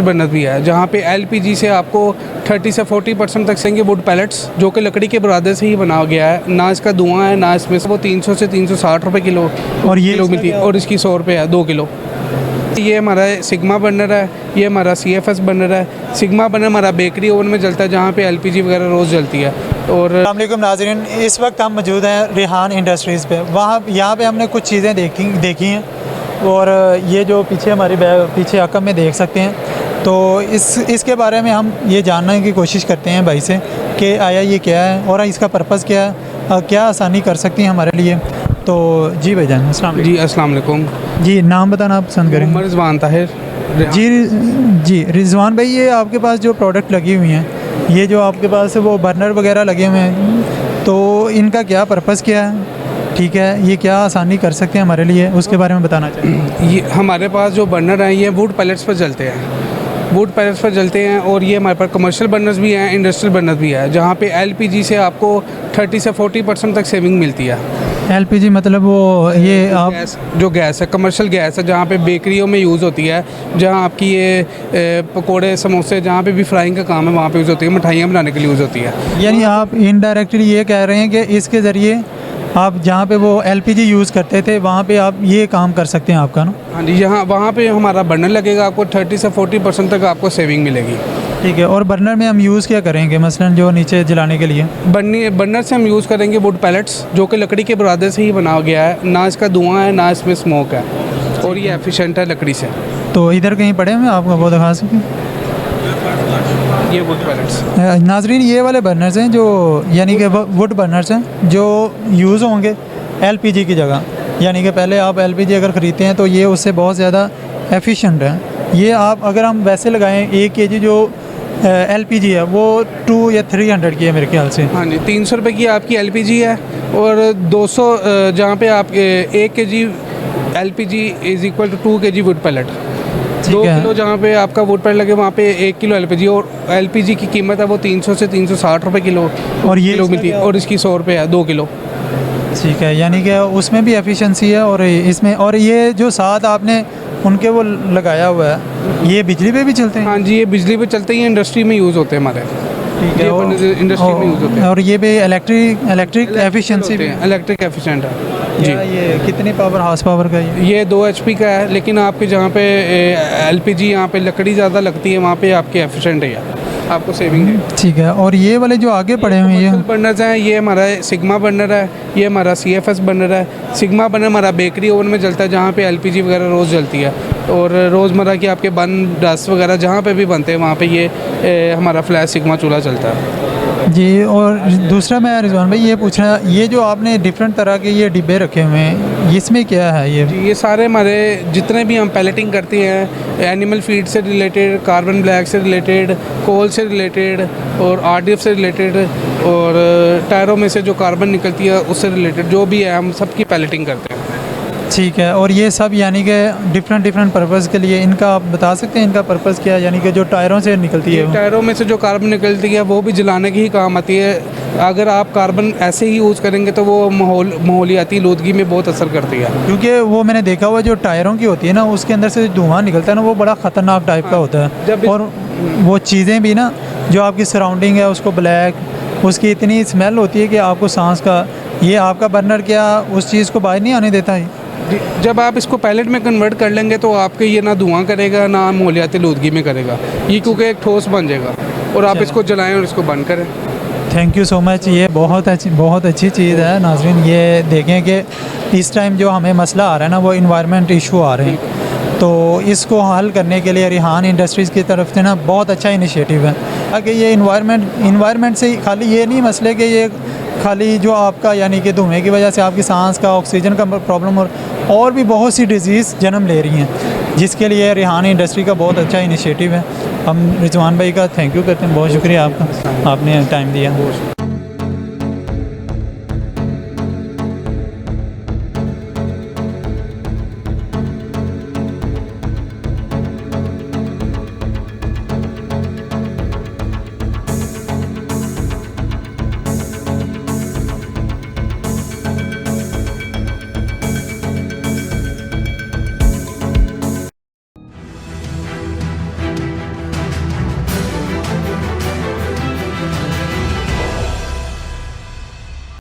Burner भी है जहाँ पे एलपीजी से आपको 30 से 40% तक सेंगे वुड पैलेट्स जो कि लकड़ी के बुरादे से ही बना गया है। ना इसका धुआं है ना इसमें से वो 300 से 360 रुपये किलो और ये किलो मिलती है और इसकी 100 रुपये है 2 किलो। ये हमारा सिग्मा बर्नर है, ये हमारा CFS बर्नर है। सिग्मा बर्नर हमारा बेकरी ओवन में जलता है जहाँ पे एलपीजी वगैरह रोज़ जलती है। और अस्सलाम वालेकुम नाज़रीन, इस वक्त हम मौजूद हैं रिहान इंडस्ट्रीज़ पे। यहाँ पे हमने कुछ चीज़ें देखी हैं और ये जो पीछे हमारी पीछे अकम में देख सकते हैं, तो इसके बारे में हम ये जानने की कोशिश करते हैं भाई से कि आया ये क्या है और इसका पर्पज़ क्या है, क्या आसानी कर सकती हैं हमारे लिए। तो जी भाईजान अस्सलाम जी अस्सलाम वालेकुम। जी, नाम बताना आप पसंद करें? मोहम्मद रिजवान ताहिर। जी रिजवान भाई, ये आपके पास जो प्रोडक्ट लगी हुई हैं, ये जो आपके पास वो बर्नर वगैरह लगे हुए हैं, तो इनका क्या पर्पज़ क्या है? ठीक है, ये क्या आसानी कर सकते हैं हमारे लिए, उसके बारे में बताना चाहिए। ये हमारे पास जो बर्नर हैं ये वुड पैलेट्स पर जलते हैं, वुड पैलेट्स पर जलते हैं। और ये हमारे पास कमर्शियल बर्नर्स भी हैं, इंडस्ट्रियल बर्नर भी है जहाँ पे एलपीजी से आपको 30 से 40% तक सेविंग मिलती है। एलपीजी मतलब वो ये आप जो गैस है, कमर्शियल गैस है जहाँ पे बेकरियों में यूज़ होती है, जहाँ आपकी ये पकोड़े समोसे जहाँ पे भी फ्राइंग का काम है वहाँ पे यूज़ होती है, मिठाइयाँ बनाने के लिए यूज़ होती है। यानी आप इनडायरेक्टली ये कह रहे हैं कि इसके ज़रिए आप जहाँ पे वो एलपीजी यूज़ करते थे वहाँ पे आप ये काम कर सकते हैं आपका ना? हाँ जी, यहाँ वहाँ पे हमारा बर्नर लगेगा, आपको 30 से 40% तक आपको सेविंग मिलेगी। ठीक है, और बर्नर में हम यूज़ क्या करेंगे मसलन जो नीचे जलाने के लिए? बर्नर से हम यूज़ करेंगे वुड पैलेट्स जो कि लकड़ी के बुरादे से ही बना गया है। ना इसका धुआं है ना इसमें स्मोक है और ये एफिशिएंट है लकड़ी से। तो इधर कहीं पड़े हुए आपको वो दिखा सकें? ये वुड पैलेट्स नाजरीन, ये वाले बर्नर्स हैं जो यानी कि वुड बर्नर्स हैं जो यूज़ होंगे एलपीजी की जगह। यानी कि पहले आप एलपीजी अगर ख़रीदते हैं तो ये उससे बहुत ज़्यादा एफिशिएंट है। ये आप अगर हम वैसे लगाएं 1 kg जो एलपीजी है वो 200 या 300 की है मेरे ख्याल से। हाँ जी, 300 रुपये की आपकी एलपीजी है और 200 जहाँ पे आप 1 kg LPG is equal to 2 kg wood pellet. 2 kilo जहाँ पे आपका वुड पैलेट लगे वहाँ पे 1 किलो एलपीजी, और एलपीजी की कीमत है वो 300 से 360 रुपये किलो और ये किलो मिलती है और इसकी 100 रुपये है 2 किलो। ठीक है, यानी कि उसमें भी एफिशिएंसी है और इसमें। और ये जो साथ आपने उनके वो लगाया हुआ है, ये बिजली पे भी चलते हैं? हाँ जी, ये बिजली पे चलते हैं, इंडस्ट्री में यूज़ होते हैं हमारे। ठीक है, इंडस्ट्री में यूज़ होते हैं। और ये भी इलेक्ट्रिक एफिशिएंसी भी? इलेक्ट्रिक एफिशिएंट है जी। ये कितनी पावर, हाउस पावर का? ये 2 HP का है, लेकिन आपके जहाँ पे एलपीजी यहाँ पे लकड़ी ज़्यादा लगती है वहाँ पे आपकी एफिशिएंट है, आपको सेविंग है। ठीक है, और ये वाले जो आगे पड़े हुए हैं बर्नर्स हैं, ये हमारा सिग्मा बर्नर है, ये हमारा CFS बर्नर है। सिग्मा बर्नर हमारा बेकरी ओवन में जलता है जहाँ पे एलपीजी वगैरह रोज़ जलती है, और रोज़मर्रा की आपके बन रस वगैरह जहाँ पे भी बनते हैं वहाँ पे ये हमारा फ्लैश सिग्मा चूल्हा चलता है जी। और दूसरा मैं रिजवान भाई ये पूछ रहा, ये जो आपने डिफरेंट तरह के ये डिब्बे रखे हुए हैं, इसमें क्या है ये? जी, ये सारे हमारे जितने भी हम पैलेटिंग करते हैं, एनिमल फीड से रिलेटेड, कार्बन ब्लैक से रिलेटेड, कोल से रिलेटेड और RDF से रिलेटेड, और टायरों में से जो कार्बन निकलती है उससे रिलेटेड जो भी है हम सबकी पैलेटिंग करते हैं। ठीक है, और ये सब यानी कि डिफरेंट पर्पज़ के लिए इनका आप बता सकते हैं इनका पर्पज़ क्या है? यानी कि जो टायरों से निकलती है, टायरों में से जो कार्बन निकलती है वो भी जलाने की ही काम आती है। अगर आप कार्बन ऐसे ही यूज़ करेंगे तो वो माहौलियाती आलूदगी में बहुत असर करती है, क्योंकि वो मैंने देखा हुआ जो टायरों की होती है ना, उसके अंदर से धुआं निकलता है ना, वो बड़ा ख़तरनाक टाइप का होता है। और वो चीज़ें भी ना जो आपकी सराउंडिंग है उसको ब्लैक, उसकी इतनी स्मेल होती है कि आपको सांस का, ये आपका बर्नर क्या उस चीज़ को बाहर नहीं आने देता है? जब आप इसको पैलेट में कन्वर्ट कर लेंगे तो आपके ये ना धुआं करेगा ना माहौलियाती आलूदगी में करेगा, ये क्योंकि एक ठोस बन जाएगा, और आप इसको जलाएं और इसको बंद करें। थैंक यू सो मच, ये बहुत अच्छी चीज़ है नाज़रीन। ये देखें कि इस टाइम जो हमें मसला आ रहा है ना वो इन्वायरमेंट इशू आ रहे हैं, तो इसको हल करने के लिए रिहान इंडस्ट्रीज़ की तरफ से ना बहुत अच्छा इनिशिएटिव है। अगर ये इन्वायरमेंट से खाली ये नहीं मसले कि ये खाली जो आपका यानी कि धुएँ की वजह से आपकी सांस का, ऑक्सीजन का प्रॉब्लम और भी बहुत सी डिजीज़ जन्म ले रही हैं, जिसके लिए रिहान इंडस्ट्री का बहुत अच्छा इनिशिएटिव है। हम रिजवान भाई का थैंक यू करते हैं, बहुत शुक्रिया आपका, आपने टाइम दिया।